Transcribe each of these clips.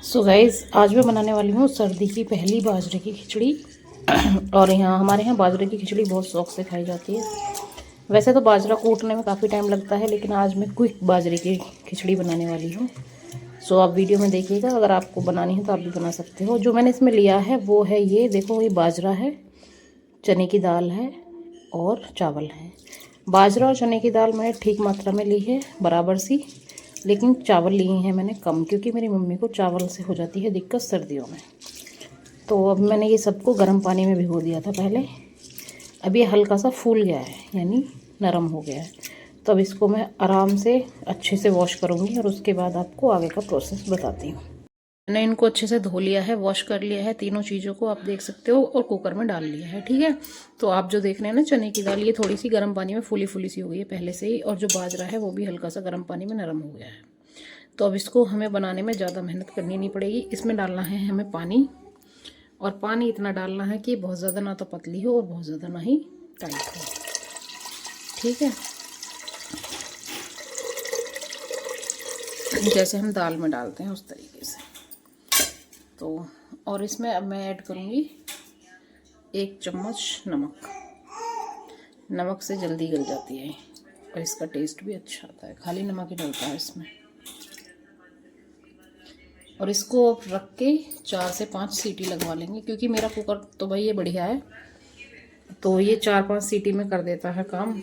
So guys, आज मैं बनाने वाली हूँ सर्दी की पहली बाजरे की खिचड़ी। और हमारे यहाँ बाजरे की खिचड़ी बहुत शौक से खाई जाती है। वैसे तो बाजरा कूटने में काफ़ी टाइम लगता है, लेकिन आज मैं क्विक बाजरे की खिचड़ी बनाने वाली हूँ। सो आप वीडियो में देखिएगा, अगर आपको बनानी है तो आप भी बना सकते हो। जो मैंने इसमें लिया है वो है ये देखो, ये बाजरा है, चने की दाल है और चावल है। बाजरा और चने की दाल मैंने ठीक मात्रा में ली है, बराबर सी, लेकिन चावल लिए हैं मैंने कम, क्योंकि मेरी मम्मी को चावल से हो जाती है दिक्कत सर्दियों में। तो अब मैंने ये सबको गर्म पानी में भिगो दिया था पहले। अब ये हल्का सा फूल गया है, यानी नरम हो गया है। तो अब इसको मैं आराम से अच्छे से वॉश करूँगी और उसके बाद आपको आगे का प्रोसेस बताती हूँ। मैंने इनको अच्छे से धो लिया है, वॉश कर लिया है, तीनों चीज़ों को आप देख सकते हो, और कुकर में डाल लिया है। ठीक है, तो आप जो देख रहे हैं ना, चने की दाल ये थोड़ी सी गर्म पानी में फूली फूली सी हो गई है पहले से ही, और जो बाजरा है वो भी हल्का सा गर्म पानी में नरम हो गया है। तो अब इसको हमें बनाने में ज़्यादा मेहनत करनी नहीं पड़ेगी। इसमें डालना है हमें पानी, और पानी इतना डालना है कि बहुत ज़्यादा ना तो पतली हो और बहुत ज़्यादा ना ही टाइट हो। ठीक है, जैसे हम दाल में डालते हैं उस तरीके से। तो और इसमें अब मैं ऐड करूँगी 1 चम्मच नमक। नमक से जल्दी गल जाती है और इसका टेस्ट भी अच्छा आता है, खाली नमक ही डलता है इसमें। और इसको अब रख के 4 से 5 सीटी लगवा लेंगे, क्योंकि मेरा कुकर तो भाई ये बढ़िया है, तो ये 4-5 सीटी में कर देता है काम,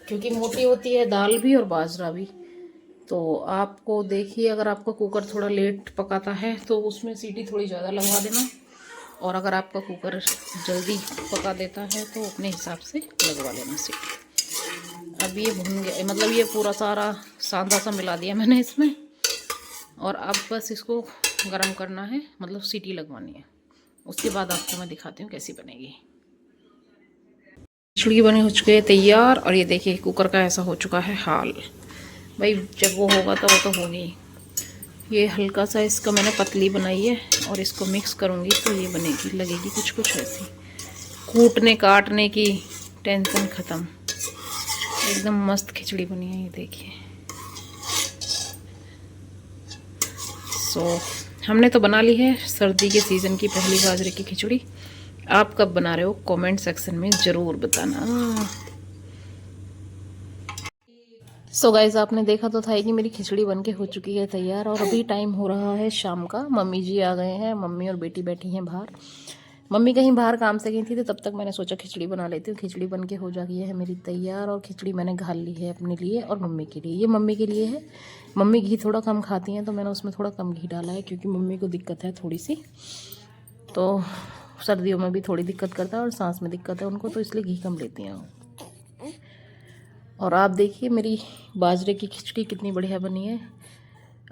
क्योंकि मोटी होती है दाल भी और बाजरा भी। तो आपको देखिए, अगर आपका कुकर थोड़ा लेट पकाता है तो उसमें सीटी थोड़ी ज़्यादा लगवा देना, और अगर आपका कुकर जल्दी पका देता है तो अपने हिसाब से लगवा लेना सीटी। अब ये भुन गया, मतलब ये पूरा सारा सांदा सा मिला दिया मैंने इसमें, और अब बस इसको गरम करना है, मतलब सीटी लगवानी है। उसके बाद आपको मैं दिखाती हूँ कैसी बनेगी। खिचड़ी बनी हो चुकी है तैयार, और ये देखिए कुकर का ऐसा हो चुका है हाल। भाई जब वो होगा तो वो तो होगी। ये हल्का सा इसका मैंने पतली बनाई है, और इसको मिक्स करूँगी तो ये बनेगी, लगेगी कुछ कुछ ऐसी। कूटने काटने की टेंशन ख़त्म, एकदम मस्त खिचड़ी बनी है ये देखिए। हमने तो बना ली है सर्दी के सीज़न की पहली बाजरे की खिचड़ी। आप कब बना रहे हो कमेंट सेक्शन में ज़रूर बताना। गाइस, आपने देखा तो था कि मेरी खिचड़ी बनके हो चुकी है तैयार, और अभी टाइम हो रहा है शाम का। मम्मी जी आ गए हैं, मम्मी और बेटी बैठी हैं बाहर। मम्मी कहीं बाहर काम से गई थी, तो तब तक मैंने सोचा खिचड़ी बना लेती हूँ। खिचड़ी बन के हो जाती है मेरी तैयार, और खिचड़ी मैंने घाल ली है अपने लिए और मम्मी के लिए। ये मम्मी के लिए है, मम्मी घी थोड़ा कम खाती हैं, तो मैंने उसमें थोड़ा कम घी डाला है, क्योंकि मम्मी को दिक्कत है थोड़ी सी, तो सर्दियों में भी थोड़ी दिक्कत करता है और सांस में दिक्कत है उनको, तो इसलिए घी कम लेती हैं। और आप देखिए मेरी बाजरे की खिचड़ी कितनी बढ़िया बनी है।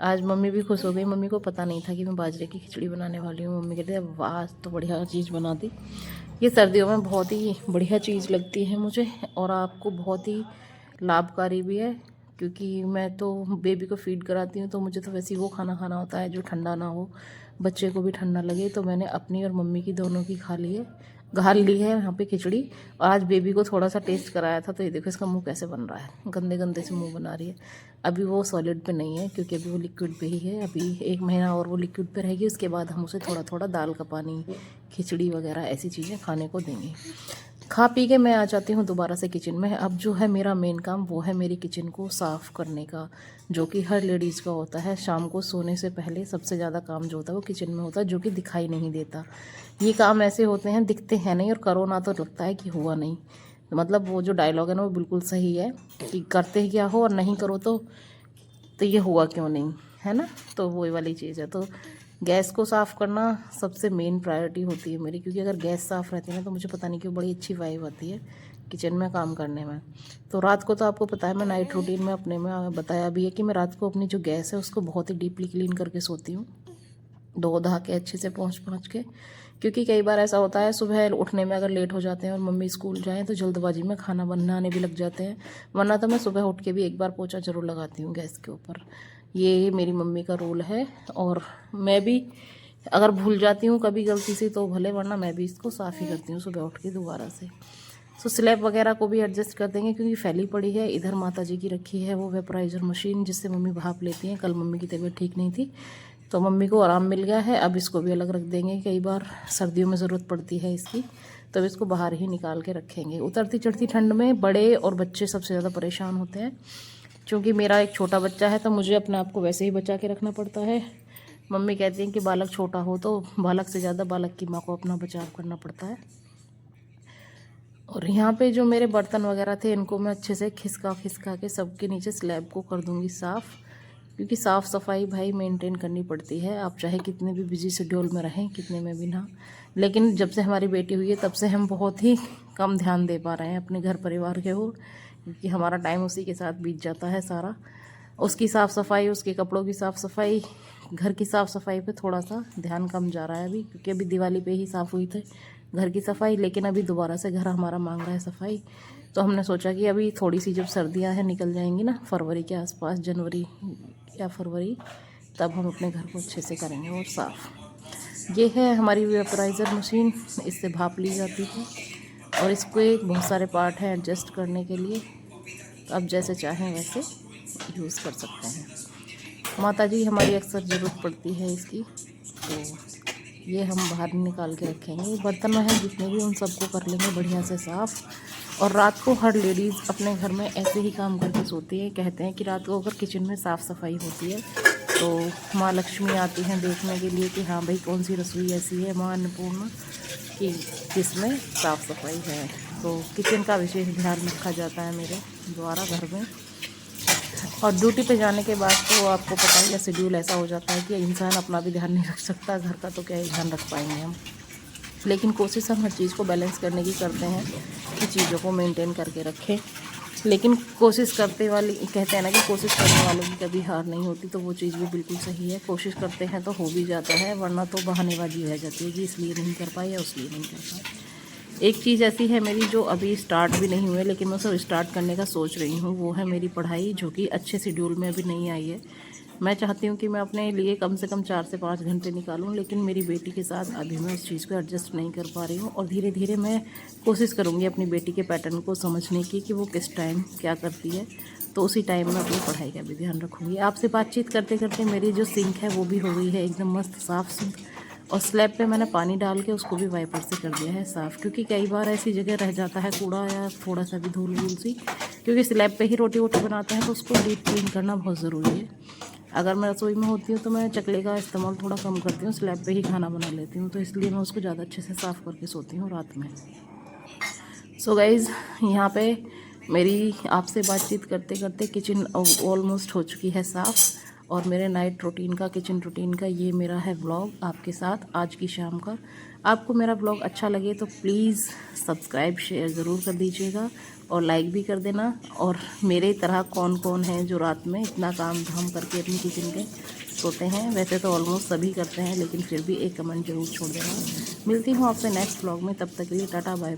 आज मम्मी भी खुश हो गई, मम्मी को पता नहीं था कि मैं बाजरे की खिचड़ी बनाने वाली हूँ। मम्मी कहते हैं वाह, तो बढ़िया चीज़ बना दी। ये सर्दियों में बहुत ही बढ़िया चीज़ लगती है मुझे, और आपको बहुत ही लाभकारी भी है, क्योंकि मैं तो बेबी को फीड कराती हूँ, तो मुझे तो वैसे ही वो खाना खाना होता है जो ठंडा ना हो, बच्चे को भी ठंडा लगे। तो मैंने अपनी और मम्मी की दोनों की घाल ली है यहाँ पे खिचड़ी। आज बेबी को थोड़ा सा टेस्ट कराया था, तो ये देखो इसका मुंह कैसे बन रहा है, गंदे गंदे से मुंह बना रही है। अभी वो सॉलिड पे नहीं है, क्योंकि अभी वो लिक्विड पे ही है। अभी 1 महीना और वो लिक्विड पे रहेगी, उसके बाद हम उसे थोड़ा थोड़ा दाल का पानी, खिचड़ी वगैरह ऐसी चीज़ें खाने को देंगे। खा पी के मैं आ जाती हूँ दोबारा से किचन में। अब जो है मेरा मेन काम वो है मेरी किचन को साफ़ करने का, जो कि हर लेडीज़ का होता है। शाम को सोने से पहले सबसे ज़्यादा काम जो होता है वो किचन में होता है, जो कि दिखाई नहीं देता। ये काम ऐसे होते हैं, दिखते हैं नहीं, और करो ना तो लगता है कि हुआ नहीं। मतलब वो जो डायलॉग है ना, वो बिल्कुल सही है कि करते ही क्या हो और नहीं करो तो ये हुआ क्यों नहीं, है ना। तो वही वाली चीज़ है। तो गैस को साफ़ करना सबसे मेन प्रायोरिटी होती है मेरी, क्योंकि अगर गैस साफ़ रहती है ना, तो मुझे पता नहीं क्यों बड़ी अच्छी वाइब आती है किचन में काम करने में। तो रात को तो आपको पता है, मैं नाइट रूटीन में अपने में बताया भी है कि मैं रात को अपनी जो गैस है उसको बहुत ही डीपली क्लीन करके सोती हूँ, धो धा के अच्छे से पोंछ के। क्योंकि कई बार ऐसा होता है सुबह उठने में अगर लेट हो जाते हैं और मम्मी स्कूल जाएँ, तो जल्दबाजी में खाना बनाने भी लग जाते हैं। वरना तो मैं सुबह उठ के भी एक बार पोंछा ज़रूर लगाती हूँ गैस के ऊपर। ये मेरी मम्मी का रूल है, और मैं भी अगर भूल जाती हूँ कभी गलती से तो भले, वरना मैं भी इसको साफ़ ही करती हूँ सुबह उठ के दोबारा से। तो स्लैब वगैरह को भी एडजस्ट कर देंगे, क्योंकि फैली पड़ी है। इधर माता जी की रखी है वो वेपराइज़र मशीन, जिससे मम्मी भाप लेती हैं। कल मम्मी की तबीयत ठीक नहीं थी, तो मम्मी को आराम मिल गया है। अब इसको भी अलग रख देंगे, कई बार सर्दियों में ज़रूरत पड़ती है इसकी, तब इसको बाहर ही निकाल के रखेंगे। उतरती चढ़ती ठंड में बड़े और बच्चे सबसे ज़्यादा परेशान होते हैं। क्योंकि मेरा एक छोटा बच्चा है तो मुझे अपने आप को वैसे ही बचा के रखना पड़ता है। मम्मी कहती हैं कि बालक छोटा हो तो बालक से ज़्यादा बालक की माँ को अपना बचाव करना पड़ता है। और यहाँ पे जो मेरे बर्तन वगैरह थे इनको मैं अच्छे से खिसका के सबके नीचे स्लैब को कर दूँगी साफ़, क्योंकि साफ़ सफाई भाई मेंटेन करनी पड़ती है। आप चाहे कितने भी बिजी शेड्यूल में रहें, कितने में भी ना, लेकिन जब से हमारी बेटी हुई है तब से हम बहुत ही कम ध्यान दे पा रहे हैं अपने घर परिवार के ओर, क्योंकि हमारा टाइम उसी के साथ बीत जाता है सारा। उसकी साफ़ सफाई, उसके कपड़ों की साफ़ सफाई, घर की साफ़ सफाई पे थोड़ा सा ध्यान कम जा रहा है अभी, क्योंकि अभी दिवाली पे ही साफ़ हुई थी घर की सफाई, लेकिन अभी दोबारा से घर हमारा मांग रहा है सफाई। तो हमने सोचा कि अभी थोड़ी सी जब सर्दियाँ हैं निकल जाएंगी ना, फरवरी के आसपास, जनवरी या फरवरी, तब हम अपने घर को अच्छे से करेंगे और साफ़। ये है हमारी वेपराइज़र मशीन, इससे भाप ली जाती है और इसके बहुत सारे पार्ट हैं एडजस्ट करने के लिए, तो आप जैसे चाहें वैसे यूज़ कर सकते हैं। माता जी हमारी अक्सर ज़रूरत पड़ती है इसकी, तो ये हम बाहर निकाल के रखेंगे। बर्तन हैं जितने भी उन सबको कर लेंगे बढ़िया से साफ़। और रात को हर लेडीज़ अपने घर में ऐसे ही काम करके सोती है। कहते हैं कि रात को अगर किचन में साफ़ सफाई होती है तो माँ लक्ष्मी आती हैं देखने के लिए कि हाँ भाई कौन सी रसोई ऐसी है माँ अन्नपूर्णा कि जिसमें साफ़ सफाई है। तो किचन का विशेष ध्यान रखा जाता है मेरे द्वारा घर में। और ड्यूटी पे जाने के बाद तो आपको पता ही है शेड्यूल ऐसा हो जाता है कि इंसान अपना भी ध्यान नहीं रख सकता, घर का तो क्या ही ध्यान रख पाएंगे हम। लेकिन कोशिश हम हर चीज़ को बैलेंस करने की करते हैं कि चीज़ों को मेंटेन करके रखें। लेकिन कोशिश करते वाली, कहते हैं ना कि कोशिश करने वालों की कभी हार नहीं होती, तो वो चीज़ भी बिल्कुल सही है। कोशिश करते हैं तो हो भी जाता है, वरना तो बहानेबाजी रह जाती है कि इसलिए नहीं कर पाए या उसलिए नहीं कर पाए। एक चीज़ ऐसी है मेरी जो अभी स्टार्ट भी नहीं हुई है, लेकिन मैं उसे स्टार्ट करने का सोच रही हूँ, वो है मेरी पढ़ाई, जो कि अच्छे शेड्यूल में अभी नहीं आई है। मैं चाहती हूँ कि मैं अपने लिए कम से कम 4 से 5 घंटे निकालूँ, लेकिन मेरी बेटी के साथ अभी मैं उस चीज़ को एडजस्ट नहीं कर पा रही हूँ। और धीरे धीरे मैं कोशिश करूँगी अपनी बेटी के पैटर्न को समझने की कि वो किस टाइम क्या करती है, तो उसी टाइम मैं अपनी पढ़ाई का भी ध्यान रखूँगी। आपसे बातचीत करते करते मेरी जो सिंक है वो भी हो गई है एकदम मस्त साफ़ सिंक, और स्लैब पे मैंने पानी डाल के उसको भी वाइपर से कर दिया है साफ़, क्योंकि कई बार ऐसी जगह रह जाता है कूड़ा या थोड़ा सा भी धूल वूल सी, क्योंकि स्लैब पे ही रोटी वोटी बनाते हैं तो उसको डीप क्लीन करना बहुत ज़रूरी है। अगर मैं रसोई में होती हूँ तो मैं चकले का इस्तेमाल थोड़ा कम करती हूँ, स्लैब पे ही खाना बना लेती हूँ, तो इसलिए मैं उसको ज़्यादा अच्छे से साफ़ करके सोती हूँ रात में। सो गाइज़, यहाँ पे मेरी आपसे बातचीत करते करते किचन ऑलमोस्ट हो चुकी है साफ़, और मेरे नाइट रूटीन का, किचन रूटीन का ये मेरा है व्लॉग आपके साथ आज की शाम का। आपको मेरा व्लॉग अच्छा लगे तो प्लीज़ सब्सक्राइब शेयर ज़रूर कर दीजिएगा और लाइक भी कर देना। और मेरे तरह कौन कौन है जो रात में इतना काम धाम करके अपनी किचन के सोते हैं, वैसे तो ऑलमोस्ट सभी करते हैं, लेकिन फिर भी एक कमेंट ज़रूर छोड़ देना। मिलती हूँ आपसे नेक्स्ट व्लॉग में, तब तक के लिए टाटा बाय।